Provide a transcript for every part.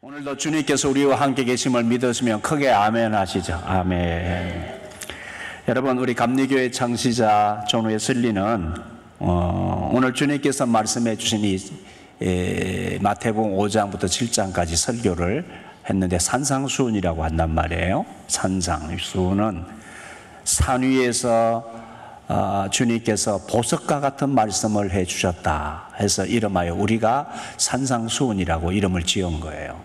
오늘도 주님께서 우리와 함께 계심을 믿으시면 크게 아멘 하시죠. 아멘. 여러분, 우리 감리교회 창시자 존 웨슬리는 오늘 주님께서 말씀해 주신 이 마태복음 5장부터 7장까지 설교를 했는데 산상수훈이라고 한단 말이에요. 산상수훈은 산 위에서 주님께서 보석과 같은 말씀을 해 주셨다 해서 이름하여 우리가 산상수훈이라고 이름을 지은 거예요.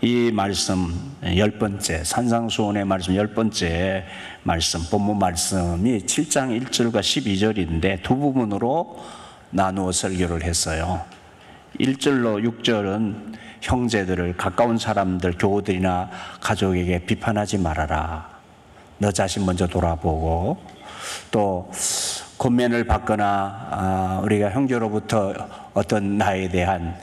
이 말씀 10번째, 산상수훈의 말씀 10번째 말씀, 본문 말씀이 7장 1절과 12절인데 두 부분으로 나누어 설교를 했어요. 1절로 6절은 형제들을, 가까운 사람들, 교우들이나 가족에게 비판하지 말아라. 너 자신 먼저 돌아보고, 또 권면을 받거나 우리가 형제로부터 어떤 나에 대한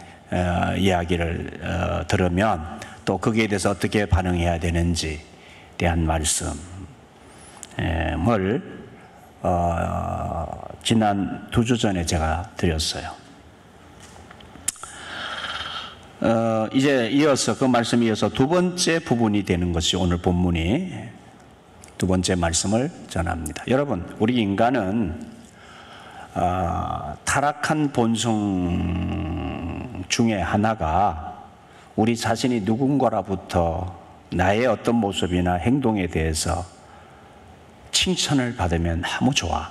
이야기를 들으면 또 거기에 대해서 어떻게 반응해야 되는지에 대한 말씀을 지난 2주 전에 제가 드렸어요. 이제 이어서 그 말씀에 이어서 두 번째 부분이 되는 것이 오늘 본문이 두 번째 말씀을 전합니다. 여러분, 우리 인간은 타락한 본성 중에 하나가 우리 자신이 누군가로부터 나의 어떤 모습이나 행동에 대해서 칭찬을 받으면 너무 좋아.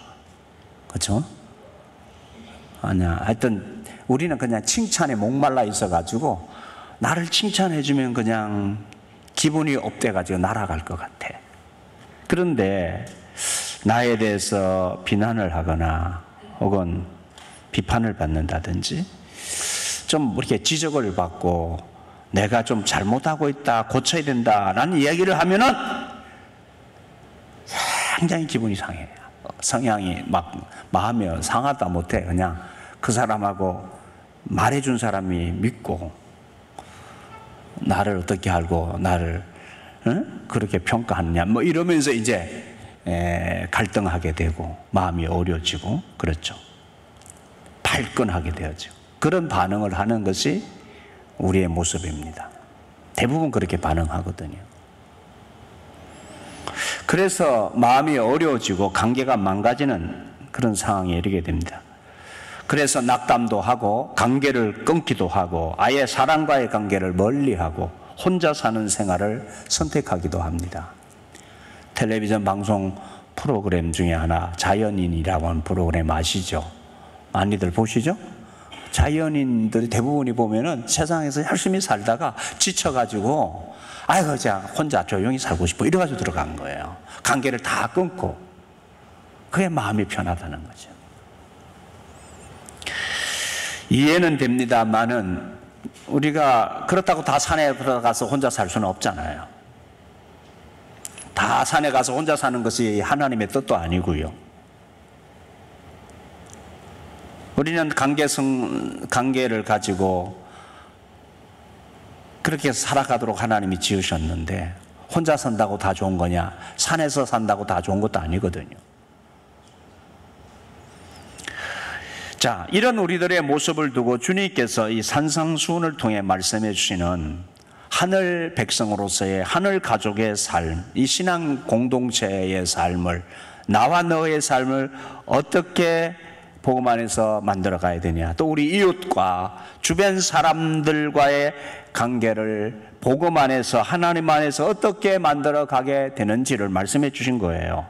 그렇죠? 아니야. 하여튼 우리는 그냥 칭찬에 목말라 있어가지고 나를 칭찬해주면 그냥 기분이 업돼가지고 날아갈 것 같아. 그런데 나에 대해서 비난을 하거나 혹은 비판을 받는다든지 좀 이렇게 지적을 받고 내가 좀 잘못하고 있다, 고쳐야 된다라는 이야기를 하면은 굉장히 기분이 상해요. 성향이 막 마음이 상하다 못해. 그냥 그 사람하고 말해준 사람이 믿고 나를 어떻게 알고 나를 그렇게 평가하느냐 뭐 이러면서 이제 갈등하게 되고 마음이 어려지고 그렇죠. 발끈하게 되어지고 그런 반응을 하는 것이 우리의 모습입니다. 대부분 그렇게 반응하거든요. 그래서 마음이 어려워지고 관계가 망가지는 그런 상황에 이르게 됩니다. 그래서 낙담도 하고 관계를 끊기도 하고 아예 사람과의 관계를 멀리하고 혼자 사는 생활을 선택하기도 합니다. 텔레비전 방송 프로그램 중에 하나 자연인이라고 하는 프로그램 아시죠? 많이들 보시죠? 자연인들이 대부분이 보면은 세상에서 열심히 살다가 지쳐가지고 아이고 자 혼자 조용히 살고 싶어 이래가지고 들어간 거예요. 관계를 다 끊고 그게 마음이 편하다는 거죠. 이해는 됩니다만은 우리가 그렇다고 다 산에 들어가서 혼자 살 수는 없잖아요. 다 산에 가서 혼자 사는 것이 하나님의 뜻도 아니고요. 우리는 관계를 가지고 그렇게 살아가도록 하나님이 지으셨는데 혼자 산다고 다 좋은 거냐? 산에서 산다고 다 좋은 것도 아니거든요. 자, 이런 우리들의 모습을 두고 주님께서 이 산상수훈을 통해 말씀해 주시는 하늘 백성으로서의 하늘 가족의 삶, 이 신앙 공동체의 삶을, 나와 너의 삶을 어떻게 복음 안에서 만들어 가야 되냐, 또 우리 이웃과 주변 사람들과의 관계를 복음 안에서 하나님 안에서 어떻게 만들어 가게 되는지를 말씀해 주신 거예요.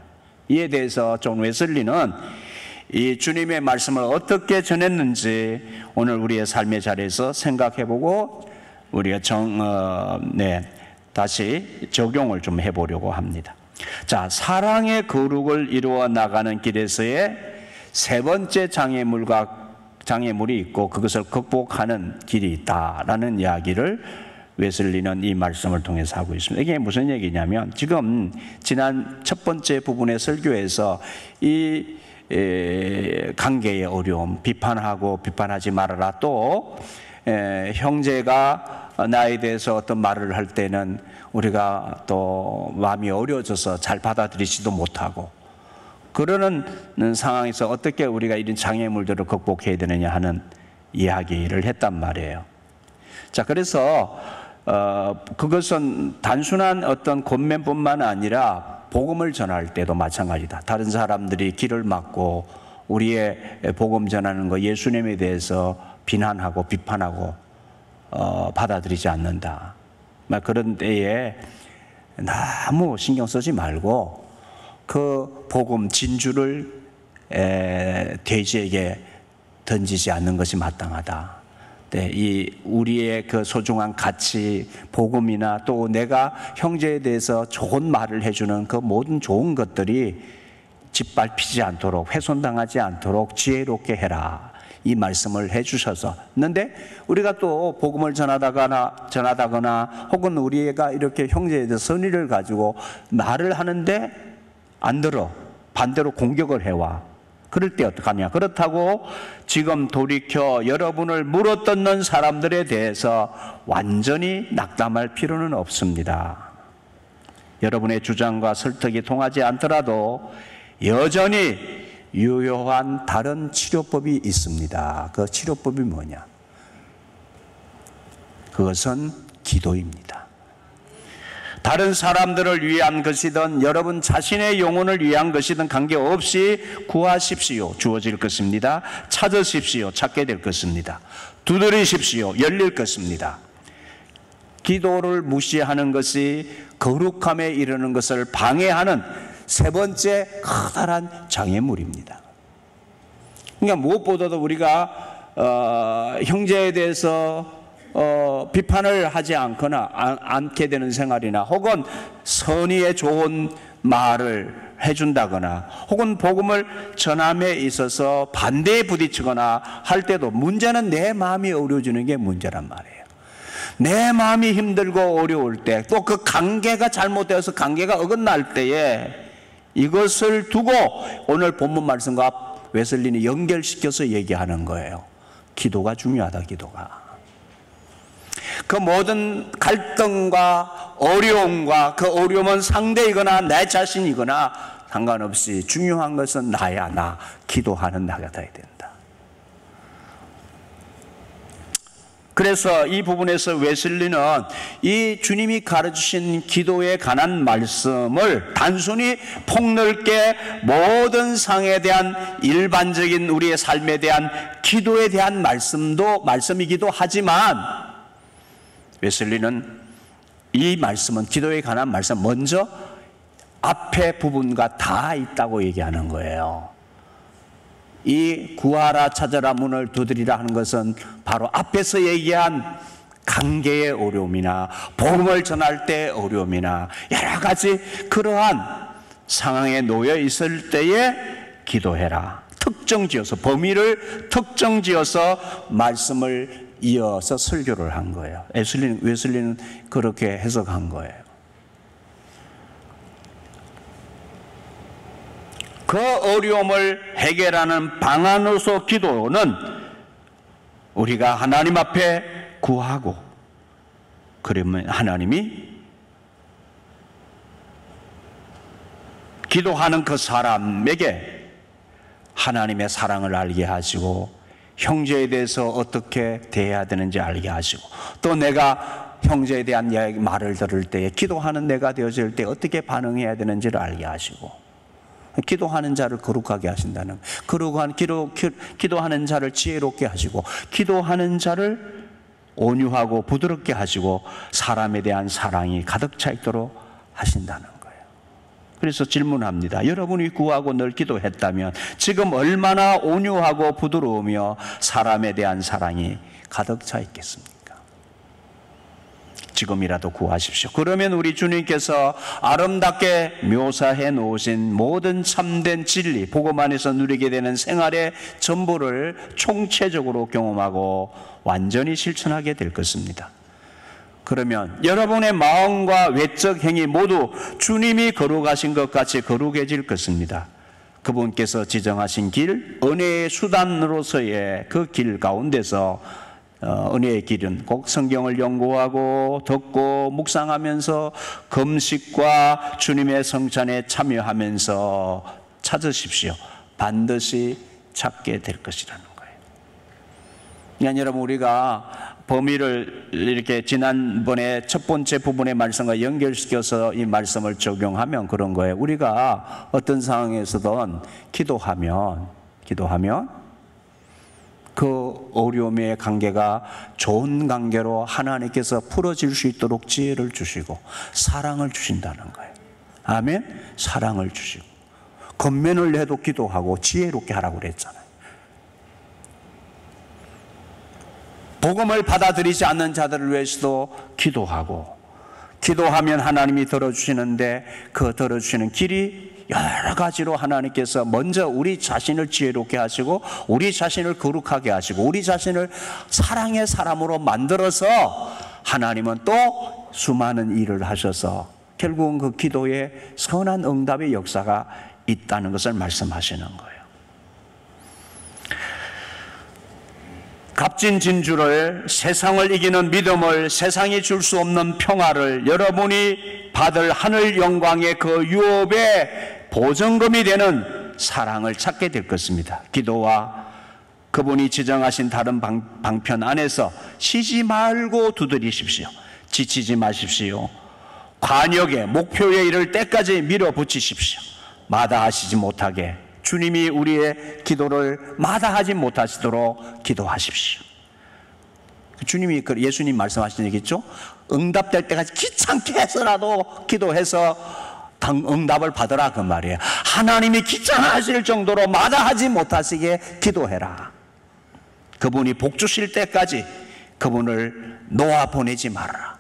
이에 대해서 존 웨슬리는 이 주님의 말씀을 어떻게 전했는지 오늘 우리의 삶의 자리에서 생각해보고 우리가 다시 적용을 좀 해보려고 합니다. 자, 사랑의 거룩을 이루어 나가는 길에서의 세 번째 장애물이 있고 그것을 극복하는 길이 있다라는 이야기를 웨슬리는 이 말씀을 통해서 하고 있습니다. 이게 무슨 얘기냐면 지금 지난 첫 번째 부분의 설교에서 이 관계의 어려움, 비판하고 비판하지 말아라, 또 형제가 나에 대해서 어떤 말을 할 때는 우리가 또 마음이 어려워져서 잘 받아들이지도 못하고 그러는 상황에서 어떻게 우리가 이런 장애물들을 극복해야 되느냐 하는 이야기를 했단 말이에요. 자, 그래서 그것은 단순한 어떤 권면뿐만 아니라 복음을 전할 때도 마찬가지다. 다른 사람들이 길을 막고 우리의 복음 전하는 거 예수님에 대해서 비난하고 비판하고 받아들이지 않는다. 그런 때에 너무 신경 쓰지 말고 그 복음 진주를 돼지에게 던지지 않는 것이 마땅하다. 네, 이 우리의 그 소중한 가치, 복음이나 또 내가 형제에 대해서 좋은 말을 해주는 그 모든 좋은 것들이 짓밟히지 않도록, 훼손당하지 않도록 지혜롭게 해라. 이 말씀을 해주셔서. 그런데 우리가 또 복음을 전하다거나 혹은 우리가 이렇게 형제에 대해서 선의를 가지고 말을 하는데 안 들어. 반대로 공격을 해와. 그럴 때 어떡하냐. 그렇다고 지금 돌이켜 여러분을 물어뜯는 사람들에 대해서 완전히 낙담할 필요는 없습니다. 여러분의 주장과 설득이 통하지 않더라도 여전히 유효한 다른 치료법이 있습니다. 그 치료법이 뭐냐? 그것은 기도입니다. 다른 사람들을 위한 것이든 여러분 자신의 영혼을 위한 것이든 관계없이 구하십시오. 주어질 것입니다. 찾으십시오. 찾게 될 것입니다. 두드리십시오. 열릴 것입니다. 기도를 무시하는 것이 거룩함에 이르는 것을 방해하는 세 번째 커다란 장애물입니다. 그러니까 무엇보다도 우리가 형제에 대해서 비판을 하지 않게 되는 생활이나 혹은 선의의 좋은 말을 해준다거나 혹은 복음을 전함에 있어서 반대에 부딪히거나 할 때도 문제는 내 마음이 어려워지는 게 문제란 말이에요. 내 마음이 힘들고 어려울 때 또 그 관계가 잘못되어서 관계가 어긋날 때에 이것을 두고 오늘 본문 말씀과 웨슬리는 연결시켜서 얘기하는 거예요. 기도가 중요하다. 기도가. 그 모든 갈등과 어려움과 그 어려움은 상대이거나 내 자신이거나 상관없이 중요한 것은 나야. 나. 기도하는 나가 돼야 된다. 그래서 이 부분에서 웨슬리는 이 주님이 가르치신 기도에 관한 말씀을 단순히 폭넓게 모든 상에 대한 일반적인 우리의 삶에 대한 기도에 대한 말씀이기도 하지만 웨슬리는 이 말씀은 기도에 관한 말씀 먼저 앞에 부분과 다 있다고 얘기하는 거예요. 이 구하라 찾아라 문을 두드리라 하는 것은 바로 앞에서 얘기한 관계의 어려움이나 복음을 전할 때의 어려움이나 여러 가지 그러한 상황에 놓여 있을 때에 기도해라. 특정지어서 범위를 특정지어서 말씀을 이어서 설교를 한 거예요. 웨슬리는 그렇게 해석한 거예요. 그 어려움을 해결하는 방안으로서 기도는 우리가 하나님 앞에 구하고 그러면 하나님이 기도하는 그 사람에게 하나님의 사랑을 알게 하시고 형제에 대해서 어떻게 대해야 되는지 알게 하시고 또 내가 형제에 대한 말을 들을 때에 기도하는 내가 되어질 때 어떻게 반응해야 되는지를 알게 하시고 기도하는 자를 거룩하게 하신다는 기도하는 자를 지혜롭게 하시고 기도하는 자를 온유하고 부드럽게 하시고 사람에 대한 사랑이 가득 차 있도록 하신다는 거예요. 그래서 질문합니다. 여러분이 구하고 늘 기도했다면 지금 얼마나 온유하고 부드러우며 사람에 대한 사랑이 가득 차 있겠습니까? 지금이라도 구하십시오. 그러면 우리 주님께서 아름답게 묘사해 놓으신 모든 참된 진리, 복음 안에서 누리게 되는 생활의 전부를 총체적으로 경험하고 완전히 실천하게 될 것입니다. 그러면 여러분의 마음과 외적 행위 모두 주님이 거룩하신 것 같이 거룩해질 것입니다. 그분께서 지정하신 길, 은혜의 수단으로서의 그 길 가운데서 은혜의 길은 꼭 성경을 연구하고 듣고 묵상하면서 금식과 주님의 성찬에 참여하면서 찾으십시오. 반드시 찾게 될 것이라는 거예요. 그러니까 여러분 우리가 범위를 이렇게 지난번에 첫 번째 부분의 말씀과 연결시켜서 이 말씀을 적용하면 그런 거예요. 우리가 어떤 상황에서든 기도하면 그 어려움의 관계가 좋은 관계로 하나님께서 풀어질 수 있도록 지혜를 주시고 사랑을 주신다는 거예요. 아멘? 사랑을 주시고 권면을 해도 기도하고 지혜롭게 하라고 그랬잖아요. 복음을 받아들이지 않는 자들을 위해서도 기도하고, 기도하면 하나님이 들어주시는데 그 들어주시는 길이 여러 가지로 하나님께서 먼저 우리 자신을 지혜롭게 하시고 우리 자신을 거룩하게 하시고 우리 자신을 사랑의 사람으로 만들어서 하나님은 또 수많은 일을 하셔서 결국은 그 기도에 선한 응답의 역사가 있다는 것을 말씀하시는 거예요. 값진 진주를, 세상을 이기는 믿음을, 세상이 줄 수 없는 평화를, 여러분이 받을 하늘 영광의 그 유업의 보증금이 되는 사랑을 찾게 될 것입니다. 기도와 그분이 지정하신 다른 방편 안에서 쉬지 말고 두드리십시오. 지치지 마십시오. 관역에 목표에 이를 때까지 밀어붙이십시오. 마다하시지 못하게 주님이 우리의 기도를 마다하지 못하시도록 기도하십시오. 주님이 예수님 말씀하신 얘기 있죠? 응답될 때까지 귀찮게 해서라도 기도해서 응답을 받으라 그 말이에요. 하나님이 귀찮아하실 정도로 마다하지 못하시게 기도해라. 그분이 복 주실 때까지 그분을 놓아 보내지 말아라.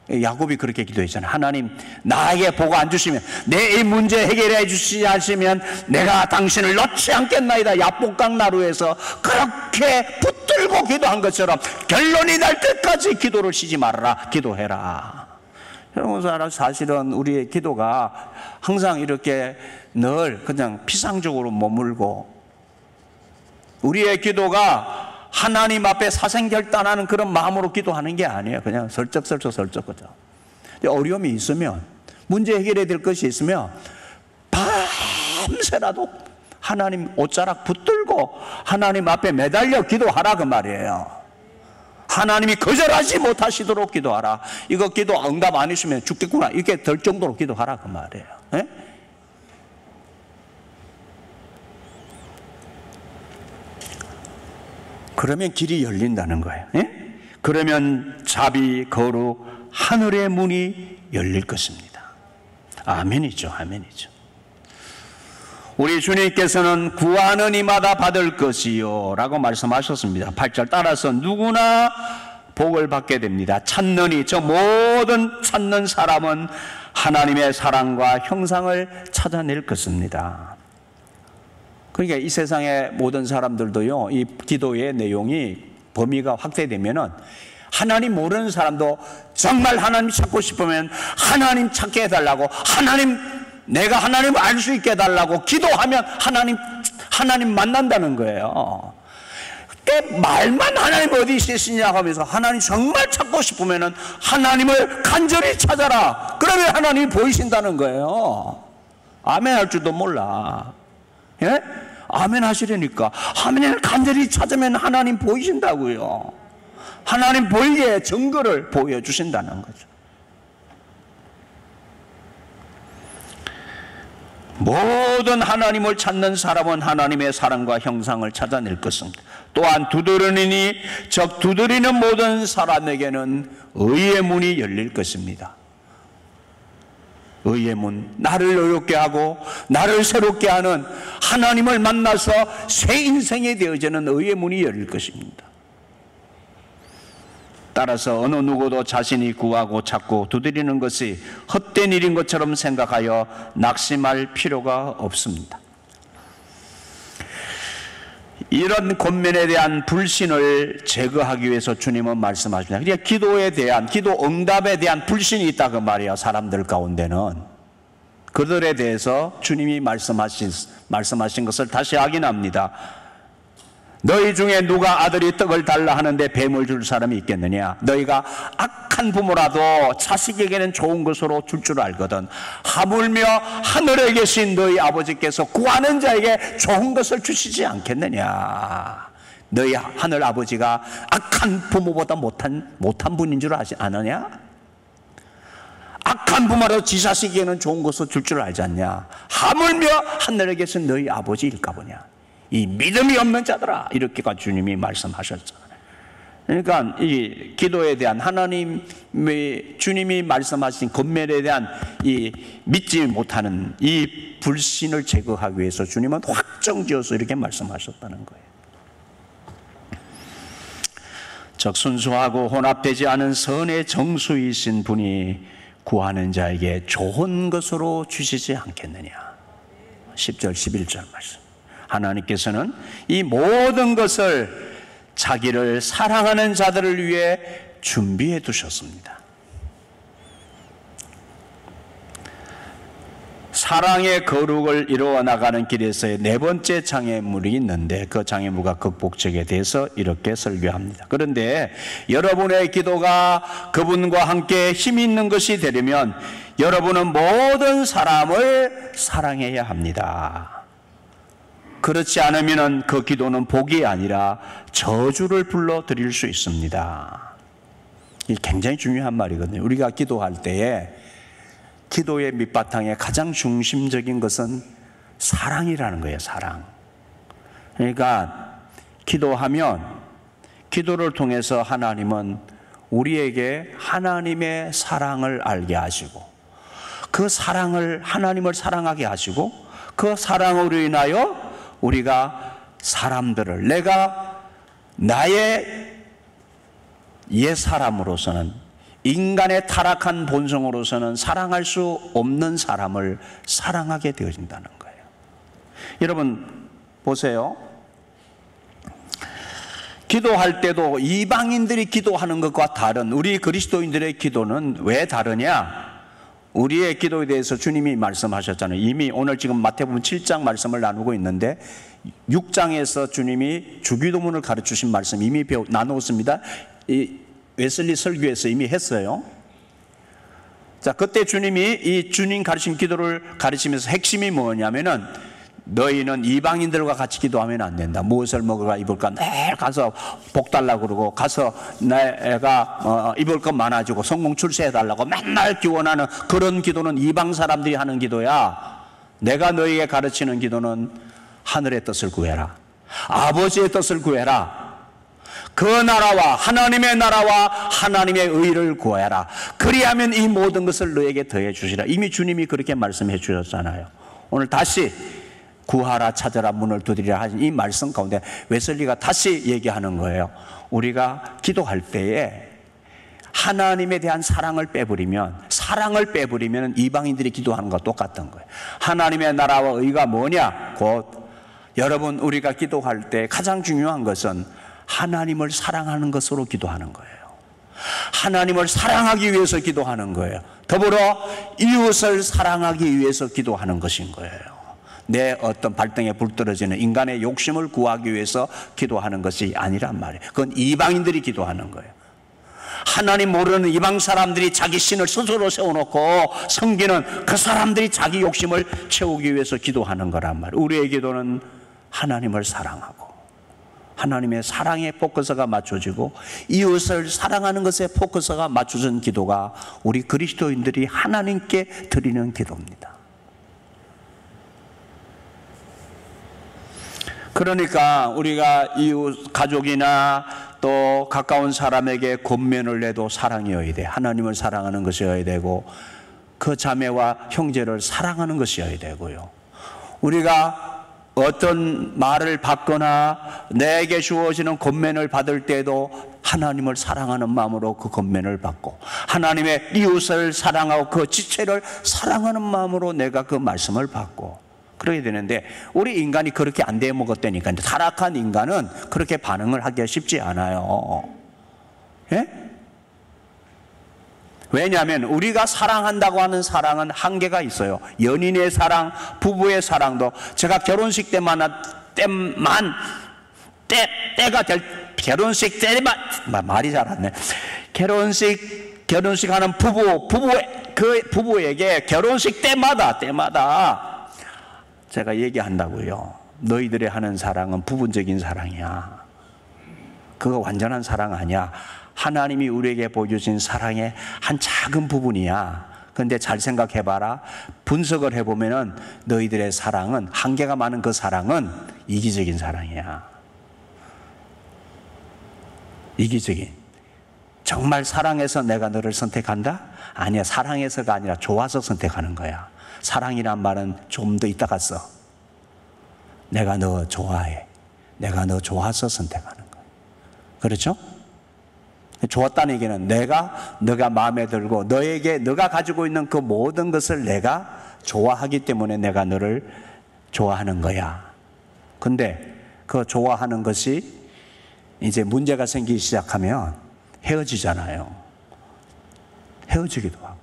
야곱이 그렇게 기도했잖아요. 하나님, 나에게 복 안 주시면, 내 이 문제 해결해 주시지 않으시면 내가 당신을 넣지 않겠나이다. 야복강 나루에서 그렇게 붙들고 기도한 것처럼 결론이 날 때까지 기도를 쉬지 말아라. 기도해라. 여러분, 사실은 우리의 기도가 항상 이렇게 늘 그냥 피상적으로 머물고, 우리의 기도가 하나님 앞에 사생결단하는 그런 마음으로 기도하는 게 아니에요. 그냥 설쩍설쩍 그죠. 어려움이 있으면, 문제 해결해야 될 것이 있으면 밤새라도 하나님 옷자락 붙들고 하나님 앞에 매달려 기도하라 그 말이에요. 하나님이 거절하지 못하시도록 기도하라. 이거 기도 응답 안 해주시면 죽겠구나 이렇게 될 정도로 기도하라 그 말이에요. 에? 그러면 길이 열린다는 거예요. 예? 그러면 자비, 거룩, 하늘의 문이 열릴 것입니다. 아멘이죠. 아멘이죠. 우리 주님께서는 구하는 이마다 받을 것이요 라고 말씀하셨습니다. 8절 따라서 누구나 복을 받게 됩니다. 찾느니, 저 모든 찾는 사람은 하나님의 사랑과 형상을 찾아낼 것입니다. 그러니까 이 세상의 모든 사람들도요, 이 기도의 내용이 범위가 확대되면은 하나님 모르는 사람도 정말 하나님 찾고 싶으면 하나님 찾게 해달라고, 내가 하나님을 알 수 있게 해달라고 기도하면 하나님 만난다는 거예요. 그때 말만 하나님 어디 있으시냐고 하면서 하나님 정말 찾고 싶으면은 하나님을 간절히 찾아라. 그러면 하나님이 보이신다는 거예요. 아멘 할 줄도 몰라. 예? 아멘 하시려니까 아멘을 간절히 찾으면 하나님 보이신다고요. 하나님 보이게 증거를 보여주신다는 거죠. 모든 하나님을 찾는 사람은 하나님의 사랑과 형상을 찾아낼 것입니다. 또한 두드리니 즉 두드리는 모든 사람에게는 의의 문이 열릴 것입니다. 의의 문, 나를 어렵게 하고 나를 새롭게 하는 하나님을 만나서 새 인생이 되어지는 의의 문이 열릴 것입니다. 따라서 어느 누구도 자신이 구하고 찾고 두드리는 것이 헛된 일인 것처럼 생각하여 낙심할 필요가 없습니다. 이런 권면에 대한 불신을 제거하기 위해서 주님은 말씀하십니다. 그러니까 기도에 대한, 기도 응답에 대한 불신이 있다 그 말이에요. 사람들 가운데는. 그들에 대해서 주님이 말씀하신 것을 다시 확인합니다. 너희 중에 누가 아들이 떡을 달라 하는데 뱀을 줄 사람이 있겠느냐? 너희가 악한 부모라도 자식에게는 좋은 것으로 줄 줄 알거든. 하물며 하늘에 계신 너희 아버지께서 구하는 자에게 좋은 것을 주시지 않겠느냐? 너희 하늘 아버지가 악한 부모보다 못한 분인 줄 아느냐? 악한 부모라도 지 자식에게는 좋은 것을 줄 줄 알지 않냐? 하물며 하늘에 계신 너희 아버지일까 보냐? 이 믿음이 없는 자들아, 이렇게가 주님이 말씀하셨잖아요. 그러니까 이 기도에 대한 하나님의 주님이 말씀하신 권면에 대한 이 믿지 못하는 이 불신을 제거하기 위해서 주님은 확정지어서 이렇게 말씀하셨다는 거예요. 즉 순수하고 혼합되지 않은 선의 정수이신 분이 구하는 자에게 좋은 것으로 주시지 않겠느냐. 10절 11절 말씀. 하나님께서는 이 모든 것을 자기를 사랑하는 자들을 위해 준비해 두셨습니다. 사랑의 거룩을 이루어 나가는 길에서의 네 번째 장애물이 있는데 그 장애물과 극복책에 대해서 이렇게 설교합니다. 그런데 여러분의 기도가 그분과 함께 힘 있는 것이 되려면 여러분은 모든 사람을 사랑해야 합니다. 그렇지 않으면 그 기도는 복이 아니라 저주를 불러드릴 수 있습니다. 이게 굉장히 중요한 말이거든요. 우리가 기도할 때에 기도의 밑바탕에 가장 중심적인 것은 사랑이라는 거예요. 사랑. 그러니까 기도하면 기도를 통해서 하나님은 우리에게 하나님의 사랑을 알게 하시고 그 사랑을 하나님을 사랑하게 하시고 그 사랑으로 인하여 우리가 사람들을 내가 나의 옛 사람으로서는 인간의 타락한 본성으로서는 사랑할 수 없는 사람을 사랑하게 되어진다는 거예요. 여러분 보세요. 기도할 때도 이방인들이 기도하는 것과 다른 우리 그리스도인들의 기도는 왜 다르냐? 우리의 기도에 대해서 주님이 말씀하셨잖아요. 이미 오늘 지금 마태복음 7장 말씀을 나누고 있는데 6장에서 주님이 주기도문을 가르치신 말씀 이미 나누었습니다. 이 웨슬리 설교에서 이미 했어요. 자, 그때 주님이 이 주님 가르친 기도를 가르치면서 핵심이 뭐냐면은 너희는 이방인들과 같이 기도하면 안 된다. 무엇을 먹을까 입을까 매일 가서 복 달라고 그러고 가서 내가 입을 것 많아지고 성공 출세해달라고 맨날 기원하는 그런 기도는 이방 사람들이 하는 기도야. 내가 너희에게 가르치는 기도는 하늘의 뜻을 구해라. 아버지의 뜻을 구해라. 그 나라와 하나님의 나라와 하나님의 의를 구하라. 그리하면 이 모든 것을 너에게 더해 주시라. 이미 주님이 그렇게 말씀해 주셨잖아요. 오늘 다시 구하라 찾아라 문을 두드리라 하신 이 말씀 가운데 웨슬리가 다시 얘기하는 거예요. 우리가 기도할 때에 하나님에 대한 사랑을 빼버리면 이방인들이 기도하는 것과 똑같은 거예요. 하나님의 나라와 의가 뭐냐? 곧 여러분 우리가 기도할 때 가장 중요한 것은 하나님을 사랑하는 것으로 기도하는 거예요. 하나님을 사랑하기 위해서 기도하는 거예요. 더불어 이웃을 사랑하기 위해서 기도하는 것인 거예요. 내 어떤 발등에 불 떨어지는 인간의 욕심을 구하기 위해서 기도하는 것이 아니란 말이에요. 그건 이방인들이 기도하는 거예요. 하나님 모르는 이방 사람들이 자기 신을 스스로 세워놓고 섬기는 그 사람들이 자기 욕심을 채우기 위해서 기도하는 거란 말이에요. 우리의 기도는 하나님을 사랑하고 하나님의 사랑의 포커스가 맞춰지고 이웃을 사랑하는 것에 포커스가 맞춰진 기도가 우리 그리스도인들이 하나님께 드리는 기도입니다. 그러니까 우리가 이웃 가족이나 또 가까운 사람에게 권면을 내도 사랑이어야 돼. 하나님을 사랑하는 것이어야 되고 그 자매와 형제를 사랑하는 것이어야 되고요. 우리가 어떤 말을 받거나 내게 주어지는 권면을 받을 때도 하나님을 사랑하는 마음으로 그 권면을 받고 하나님의 이웃을 사랑하고 그 지체를 사랑하는 마음으로 내가 그 말씀을 받고 그래야 되는데 우리 인간이 그렇게 안 돼 먹었다니까. 타락한 인간은 그렇게 반응을 하기가 쉽지 않아요. 예? 왜냐하면 우리가 사랑한다고 하는 사랑은 한계가 있어요. 연인의 사랑, 부부의 사랑도 제가 결혼식 때가 될 결혼식 때만 말이 잘 안 돼. 결혼식 하는 부부에게 결혼식 때마다 제가 얘기한다고요. 너희들이 하는 사랑은 부분적인 사랑이야. 그거 완전한 사랑 아니야. 하나님이 우리에게 보여주신 사랑의 한 작은 부분이야. 그런데 잘 생각해봐라. 분석을 해보면은 너희들의 사랑은, 한계가 많은 그 사랑은 이기적인 사랑이야. 이기적인. 정말 사랑해서 내가 너를 선택한다? 아니야. 사랑해서가 아니라 좋아서 선택하는 거야. 사랑이란 말은 좀 더 이따가 써. 내가 너 좋아해. 내가 너 좋아서 선택하는 거야. 그렇죠? 좋았다는 얘기는 너가 마음에 들고 너에게 너가 가지고 있는 그 모든 것을 내가 좋아하기 때문에 내가 너를 좋아하는 거야. 근데 그 좋아하는 것이 이제 문제가 생기기 시작하면 헤어지잖아요. 헤어지기도 하고.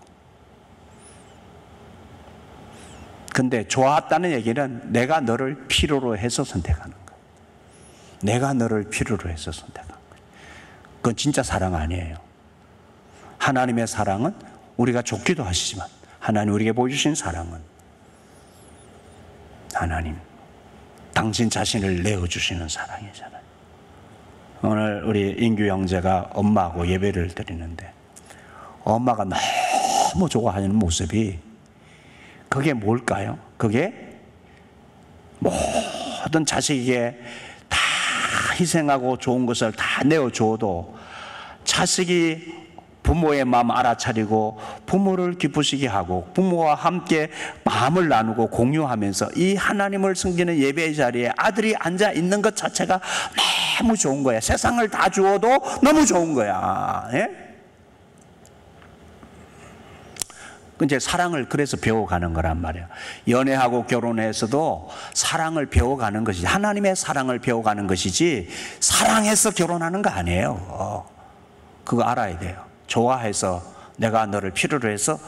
근데 좋았다는 얘기는 내가 너를 필요로 해서 선택하는 거야. 내가 너를 필요로 해서 선택하는 거야. 그건 진짜 사랑 아니에요. 하나님의 사랑은 우리가 좋기도 하시지만 하나님 우리에게 보여주신 사랑은 하나님 당신 자신을 내어주시는 사랑이잖아요. 오늘 우리 인규 형제가 엄마하고 예배를 드리는데 엄마가 너무 좋아하는 모습이 그게 뭘까요? 그게 모든 자식에게 다 희생하고 좋은 것을 다 내어줘도 자식이 부모의 마음 알아차리고 부모를 기쁘시게 하고 부모와 함께 마음을 나누고 공유하면서 이 하나님을 섬기는 예배의 자리에 아들이 앉아 있는 것 자체가 너무 좋은 거야. 세상을 다 주어도 너무 좋은 거야. 예? 이제 사랑을 그래서 배워가는 거란 말이에요. 연애하고 결혼해서도 사랑을 배워가는 것이지, 하나님의 사랑을 배워가는 것이지 사랑해서 결혼하는 거 아니에요. 그거 알아야 돼요. 좋아해서 내가 너를 필요로 해서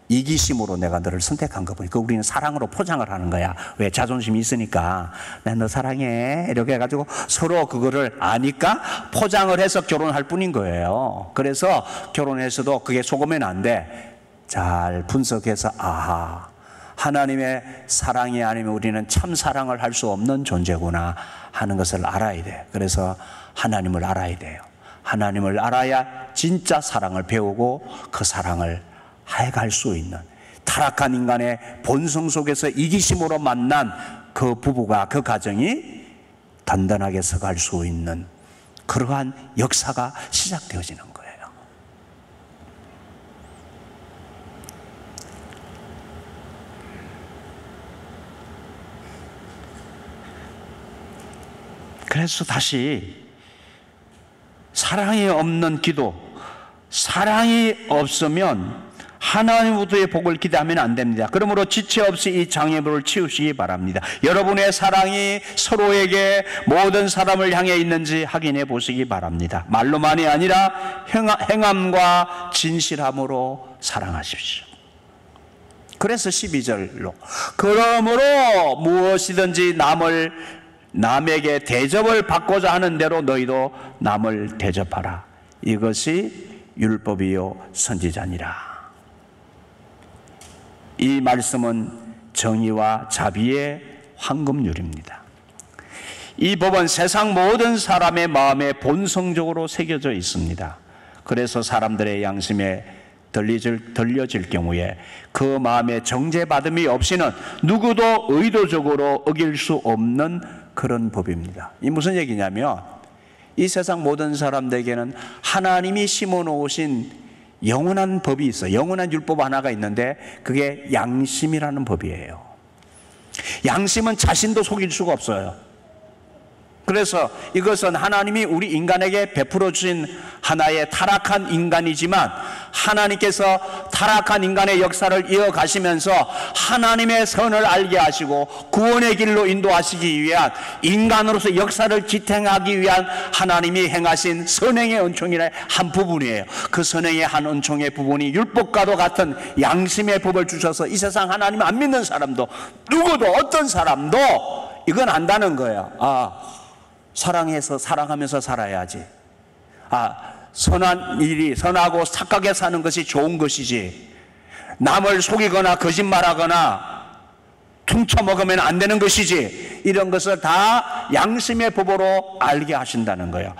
이기심으로 내가 너를 선택한 거 보니까 우리는 사랑으로 포장을 하는 거야. 왜? 자존심이 있으니까 난 너 사랑해 이렇게 해가지고 서로 그거를 아니까 포장을 해서 결혼할 뿐인 거예요. 그래서 결혼해서도 그게 속으면 안 돼. 잘 분석해서 아하, 하나님의 사랑이 아니면 우리는 참 사랑을 할 수 없는 존재구나 하는 것을 알아야 돼. 그래서 하나님을 알아야 돼요. 하나님을 알아야 진짜 사랑을 배우고 그 사랑을 해갈 수 있는, 타락한 인간의 본성 속에서 이기심으로 만난 그 부부가, 그 가정이 단단하게 서갈 수 있는 그러한 역사가 시작되어지는 거예요. 그래서 다시 사랑이 없는 기도, 사랑이 없으면 하나님으로부터의 복을 기대하면 안 됩니다. 그러므로 지체 없이 이 장애물을 치우시기 바랍니다. 여러분의 사랑이 서로에게 모든 사람을 향해 있는지 확인해 보시기 바랍니다. 말로만이 아니라 행함과 진실함으로 사랑하십시오. 그래서 12절로 그러므로 무엇이든지 남에게 대접을 받고자 하는 대로 너희도 남을 대접하라. 이것이 율법이요 선지자니라. 이 말씀은 정의와 자비의 황금률입니다. 이 법은 세상 모든 사람의 마음에 본성적으로 새겨져 있습니다. 그래서 사람들의 양심에 들려질 경우에 그 마음에 정죄받음이 없이는 누구도 의도적으로 어길 수 없는 그런 법입니다. 이 무슨 얘기냐면 이 세상 모든 사람들에게는 하나님이 심어놓으신 영원한 법이 있어요. 영원한 율법 하나가 있는데 그게 양심이라는 법이에요. 양심은 자신도 속일 수가 없어요. 그래서 이것은 하나님이 우리 인간에게 베풀어 주신 하나의 타락한 인간이지만 하나님께서 타락한 인간의 역사를 이어가시면서 하나님의 선을 알게 하시고 구원의 길로 인도하시기 위한, 인간으로서 역사를 지탱하기 위한 하나님이 행하신 선행의 은총의 한 부분이에요. 그 선행의 한 은총의 부분이 율법과도 같은 양심의 법을 주셔서 이 세상 하나님 안 믿는 사람도, 누구도 어떤 사람도 이건 안다는 거예요. 사랑하면서 살아야지. 선한 일이, 선하고 착하게 사는 것이 좋은 것이지, 남을 속이거나 거짓말하거나 퉁쳐먹으면 안 되는 것이지, 이런 것을 다 양심의 법으로 알게 하신다는 거예요.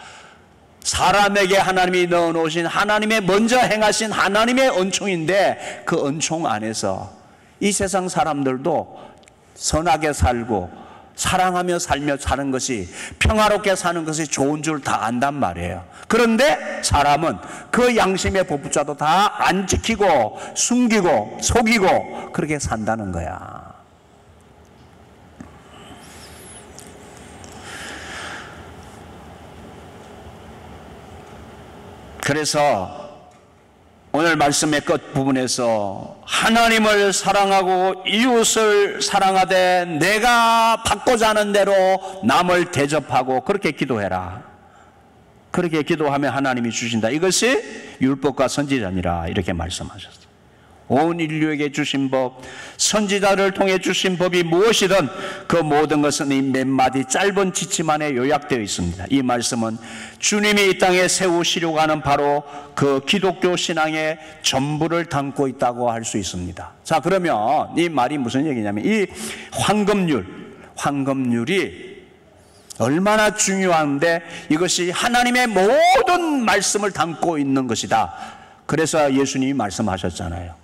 사람에게 하나님이 넣어놓으신 하나님의 먼저 행하신 하나님의恩총인데 그恩총 안에서 이 세상 사람들도 선하게 살고 사랑하며 살며 사는 것이 평화롭게 사는 것이 좋은 줄 다 안단 말이에요. 그런데 사람은 그 양심의 법부자도 다 안 지키고 숨기고 속이고 그렇게 산다는 거야. 그래서 오늘 말씀의 끝부분에서 하나님을 사랑하고 이웃을 사랑하되 내가 받고자 하는 대로 남을 대접하고 그렇게 기도해라. 그렇게 기도하면 하나님이 주신다. 이것이 율법과 선지자니라 이렇게 말씀하셨어요. 온 인류에게 주신 법, 선지자를 통해 주신 법이 무엇이든 그 모든 것은 이 몇 마디 짧은 지침 안에 요약되어 있습니다. 이 말씀은 주님이 이 땅에 세우시려고 하는 바로 그 기독교 신앙의 전부를 담고 있다고 할 수 있습니다. 자, 그러면 이 말이 무슨 얘기냐면 이 황금률이 얼마나 중요한데 이것이 하나님의 모든 말씀을 담고 있는 것이다. 그래서 예수님이 말씀하셨잖아요.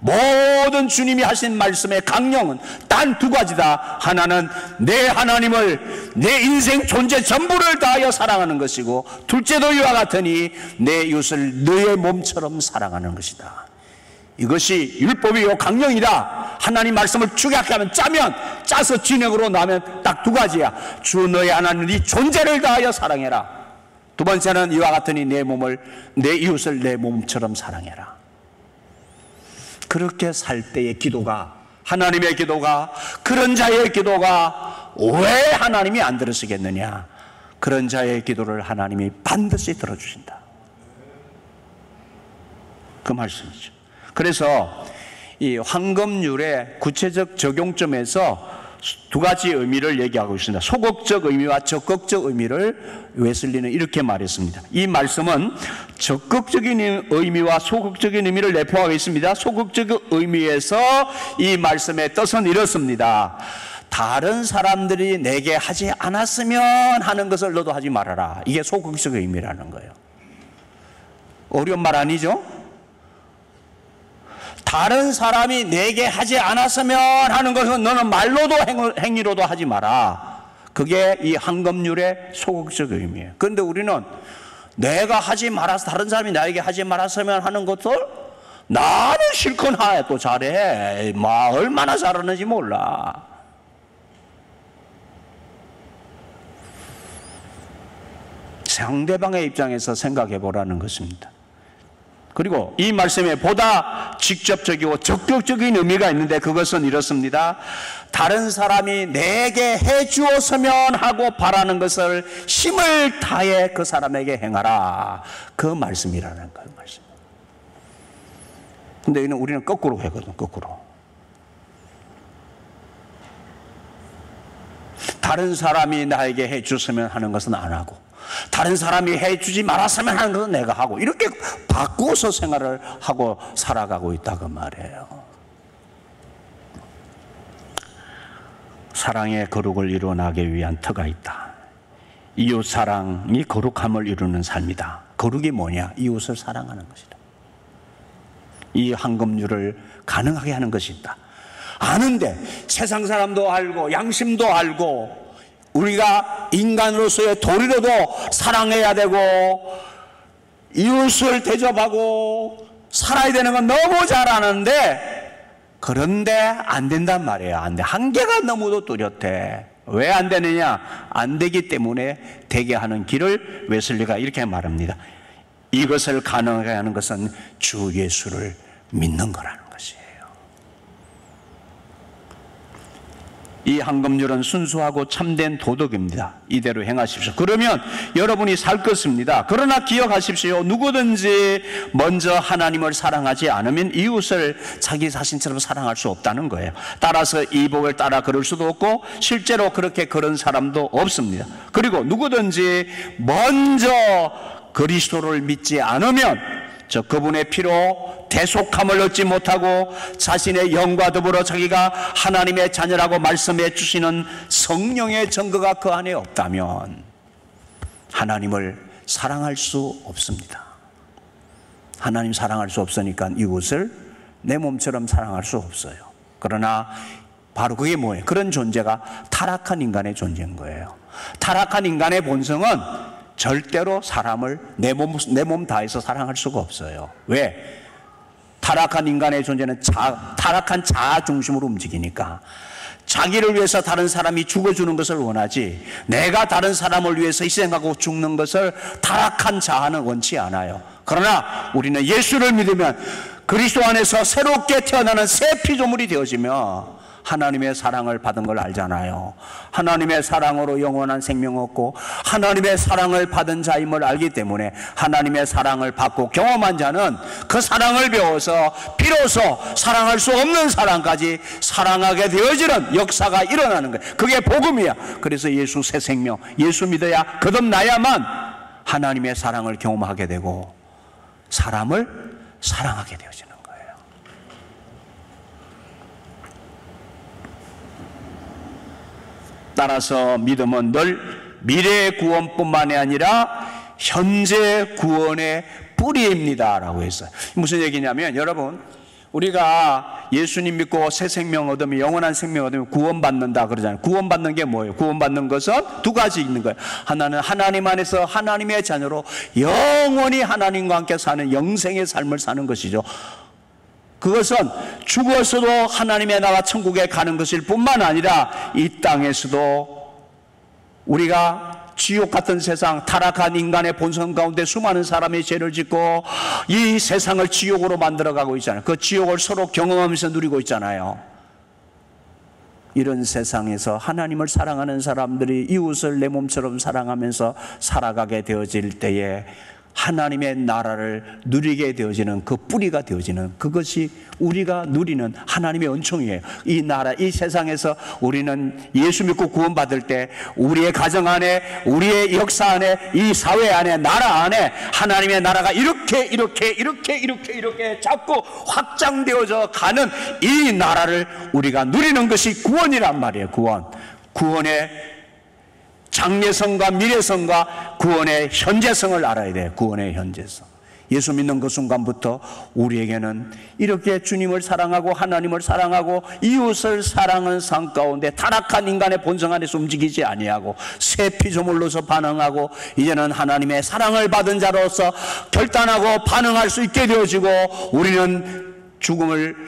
모든 주님이 하신 말씀의 강령은 단 두 가지다. 하나는 내 하나님을 내 인생 존재 전부를 다하여 사랑하는 것이고, 둘째도 이와 같으니 내 이웃을 너의 몸처럼 사랑하는 것이다. 이것이 율법이요 강령이다. 하나님 말씀을 축약하면 짜서 진행으로 나면 딱 두 가지야. 주 너의 하나님 네 존재를 다하여 사랑해라. 두 번째는 이와 같으니 내 이웃을 내 몸처럼 사랑해라. 그렇게 살 때의 기도가, 하나님의 기도가, 그런 자의 기도가 왜 하나님이 안 들으시겠느냐? 그런 자의 기도를 하나님이 반드시 들어주신다. 그 말씀이죠. 그래서 이 황금률의 구체적 적용점에서 두 가지 의미를 얘기하고 있습니다. 소극적 의미와 적극적 의미를 웨슬리는 이렇게 말했습니다. 이 말씀은 적극적인 의미와 소극적인 의미를 내포하고 있습니다. 소극적 의미에서 이 말씀의 뜻은 이렇습니다. 다른 사람들이 내게 하지 않았으면 하는 것을 너도 하지 말아라. 이게 소극적 의미라는 거예요. 어려운 말 아니죠? 다른 사람이 내게 하지 않았으면 하는 것은 너는 말로도 행위로도 하지 마라. 그게 이 황금률의 소극적 의미예요. 그런데 우리는 내가 하지 말아서 다른 사람이 나에게 하지 말았으면 하는 것을 나는 실컷 해. 또 잘해. 얼마나 잘하는지 몰라. 상대방의 입장에서 생각해 보라는 것입니다. 그리고 이 말씀에 보다 직접적이고 적극적인 의미가 있는데 그것은 이렇습니다. 다른 사람이 내게 해주었으면 하고 바라는 것을 힘을 다해 그 사람에게 행하라. 그 말씀이라는 그 말씀. 근데 우리는 거꾸로 하거든. 거꾸로. 다른 사람이 나에게 해줬으면 하는 것은 안 하고, 다른 사람이 해주지 말았으면 하는 것은 내가 하고, 이렇게 바꾸어서 생활을 하고 살아가고 있다고 말이에요. 사랑의 거룩을 이루어나기 위한 터가 있다. 이웃 사랑이 거룩함을 이루는 삶이다. 거룩이 뭐냐? 이웃을 사랑하는 것이다. 이 황금률을 가능하게 하는 것이 있다. 아는데 세상 사람도 알고 양심도 알고 우리가 인간으로서의 도리로도 사랑해야 되고 이웃을 대접하고 살아야 되는 건 너무 잘 아는데, 그런데 안 된단 말이에요. 안 돼. 한계가 너무도 뚜렷해. 왜 안 되느냐? 안 되기 때문에 되게 하는 길을 웨슬리가 이렇게 말합니다. 이것을 가능하게 하는 것은 주 예수를 믿는 거라는 것이에요. 이 황금률은 순수하고 참된 도덕입니다. 이대로 행하십시오. 그러면 여러분이 살 것입니다. 그러나 기억하십시오. 누구든지 먼저 하나님을 사랑하지 않으면 이웃을 자기 자신처럼 사랑할 수 없다는 거예요. 따라서 이복을 따라 걸을 수도 없고 실제로 그렇게 걸은 사람도 없습니다. 그리고 누구든지 먼저 그리스도를 믿지 않으면 그분의 피로 대속함을 얻지 못하고 자신의 영과 더불어 자기가 하나님의 자녀라고 말씀해 주시는 성령의 증거가 그 안에 없다면 하나님을 사랑할 수 없습니다. 하나님 사랑할 수 없으니까 이웃을 내 몸처럼 사랑할 수 없어요. 그러나 바로 그게 뭐예요? 그런 존재가 타락한 인간의 존재인 거예요. 타락한 인간의 본성은 절대로 사람을 내 몸 다해서 사랑할 수가 없어요. 왜? 타락한 인간의 존재는 타락한 자아 중심으로 움직이니까 자기를 위해서 다른 사람이 죽어주는 것을 원하지 내가 다른 사람을 위해서 희생하고 죽는 것을 타락한 자아는 원치 않아요. 그러나 우리는 예수를 믿으면 그리스도 안에서 새롭게 태어나는 새 피조물이 되어지며 하나님의 사랑을 받은 걸 알잖아요. 하나님의 사랑으로 영원한 생명 얻고 하나님의 사랑을 받은 자임을 알기 때문에 하나님의 사랑을 받고 경험한 자는 그 사랑을 배워서 비로소 사랑할 수 없는 사람까지 사랑하게 되어지는 역사가 일어나는 거예요. 그게 복음이야. 그래서 예수 새 생명, 예수 믿어야 거듭나야만 하나님의 사랑을 경험하게 되고 사람을 사랑하게 되어지는 거예요. 따라서 믿음은 늘 미래의 구원뿐만이 아니라 현재 구원의 뿌리입니다 라고 했어요. 무슨 얘기냐면 여러분 우리가 예수님 믿고 새 생명 얻으면 영원한 생명 얻으면 구원받는다 그러잖아요. 구원받는 게 뭐예요? 구원받는 것은 두 가지 있는 거예요. 하나는 하나님 안에서 하나님의 자녀로 영원히 하나님과 함께 사는 영생의 삶을 사는 것이죠. 그것은 죽어서도 하나님의 나라 천국에 가는 것일 뿐만 아니라 이 땅에서도 우리가 지옥 같은 세상, 타락한 인간의 본성 가운데 수많은 사람이 죄를 짓고 이 세상을 지옥으로 만들어가고 있잖아요. 그 지옥을 서로 경험하면서 누리고 있잖아요. 이런 세상에서 하나님을 사랑하는 사람들이 이웃을 내 몸처럼 사랑하면서 살아가게 되어질 때에 하나님의 나라를 누리게 되어지는 그 뿌리가 되어지는 그것이 우리가 누리는 하나님의 은총이에요. 이 나라, 이 세상에서 우리는 예수 믿고 구원받을 때 우리의 가정 안에, 우리의 역사 안에, 이 사회 안에, 나라 안에 하나님의 나라가 이렇게 자꾸 확장되어져 가는 이 나라를 우리가 누리는 것이 구원이란 말이에요. 구원의 장래성과 미래성과 구원의 현재성을 알아야 돼요. 구원의 현재성. 예수 믿는 그 순간부터 우리에게는 이렇게 주님을 사랑하고 하나님을 사랑하고 이웃을 사랑하는 삶 가운데 타락한 인간의 본성 안에서 움직이지 아니하고 새 피조물로서 반응하고 이제는 하나님의 사랑을 받은 자로서 결단하고 반응할 수 있게 되어지고 우리는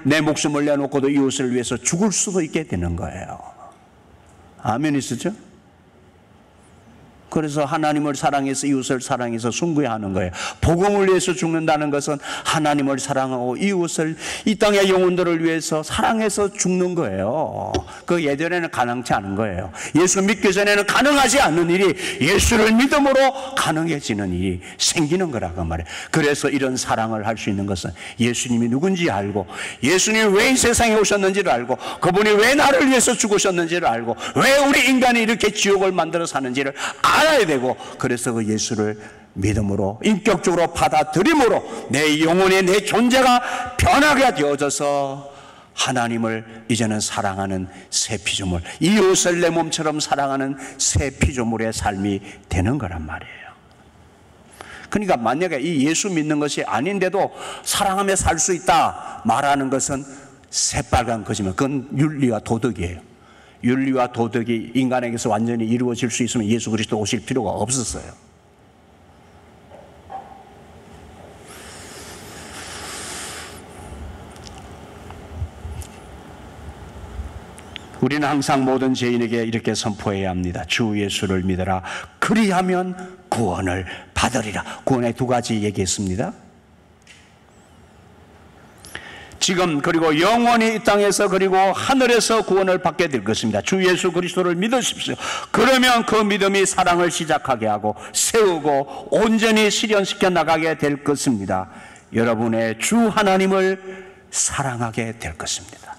내 목숨을 내놓고도 이웃을 위해서 죽을 수도 있게 되는 거예요. 아멘이시죠? 그래서 하나님을 사랑해서 이웃을 사랑해서 순교하는 거예요. 복음을 위해서 죽는다는 것은 하나님을 사랑하고 이웃을 이 땅의 영혼들을 위해서 사랑해서 죽는 거예요. 그 예전에는 가능치 않은 거예요. 예수 믿기 전에는 가능하지 않는 일이 예수를 믿음으로 가능해지는 일이 생기는 거라고 말이에요. 그래서 이런 사랑을 할 수 있는 것은 예수님이 누군지 알고 예수님이 왜 이 세상에 오셨는지를 알고 그분이 왜 나를 위해서 죽으셨는지를 알고 왜 우리 인간이 이렇게 지옥을 만들어 사는지를 알아야 되고 그래서 그 예수를 믿음으로 인격적으로 받아들임으로 내 영혼의 내 존재가 변하게 되어져서 하나님을 이제는 사랑하는 새 피조물, 이웃을 내 몸처럼 사랑하는 새 피조물의 삶이 되는 거란 말이에요. 그러니까 만약에 이 예수 믿는 것이 아닌데도 사랑하며 살 수 있다 말하는 것은 새빨간 거짓말. 그건 윤리와 도덕이에요. 윤리와 도덕이 인간에게서 완전히 이루어질 수 있으면 예수 그리스도 오실 필요가 없었어요. 우리는 항상 모든 죄인에게 이렇게 선포해야 합니다. 주 예수를 믿어라. 그리하면 구원을 받으리라. 구원의 두 가지 얘기했습니다. 지금 그리고 영원히 이 땅에서 그리고 하늘에서 구원을 받게 될 것입니다. 주 예수 그리스도를 믿으십시오. 그러면 그 믿음이 사랑을 시작하게 하고 세우고 온전히 실현시켜 나가게 될 것입니다. 여러분의 주 하나님을 사랑하게 될 것입니다.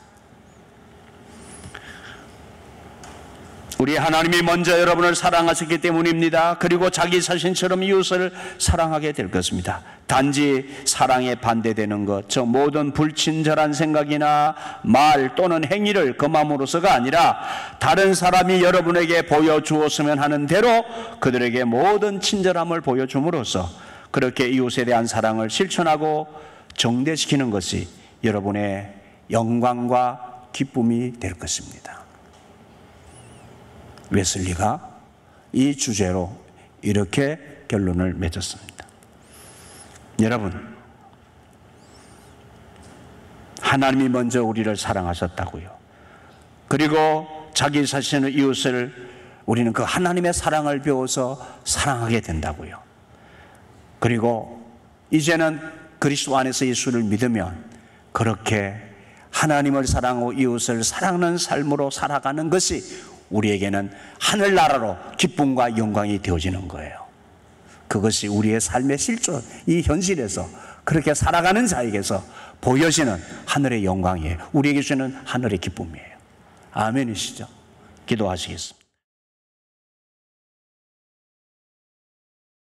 우리 하나님이 먼저 여러분을 사랑하셨기 때문입니다. 그리고 자기 자신처럼 이웃을 사랑하게 될 것입니다. 단지 사랑에 반대되는 것, 저 모든 불친절한 생각이나 말 또는 행위를 금함으로써가 아니라 다른 사람이 여러분에게 보여주었으면 하는 대로 그들에게 모든 친절함을 보여줌으로써 그렇게 이웃에 대한 사랑을 실천하고 정대시키는 것이 여러분의 영광과 기쁨이 될 것입니다. 웨슬리가 이 주제로 이렇게 결론을 맺었습니다. 여러분, 하나님이 먼저 우리를 사랑하셨다고요. 그리고 자기 자신의 이웃을 우리는 그 하나님의 사랑을 배워서 사랑하게 된다고요. 그리고 이제는 그리스도 안에서 예수를 믿으면 그렇게 하나님을 사랑하고 이웃을 사랑하는 삶으로 살아가는 것이 우리에게는 하늘나라로 기쁨과 영광이 되어지는 거예요. 그것이 우리의 삶의 실존, 이 현실에서 그렇게 살아가는 자에게서 보여지는 하늘의 영광이에요. 우리에게 주는 하늘의 기쁨이에요. 아멘이시죠? 기도하시겠습니다.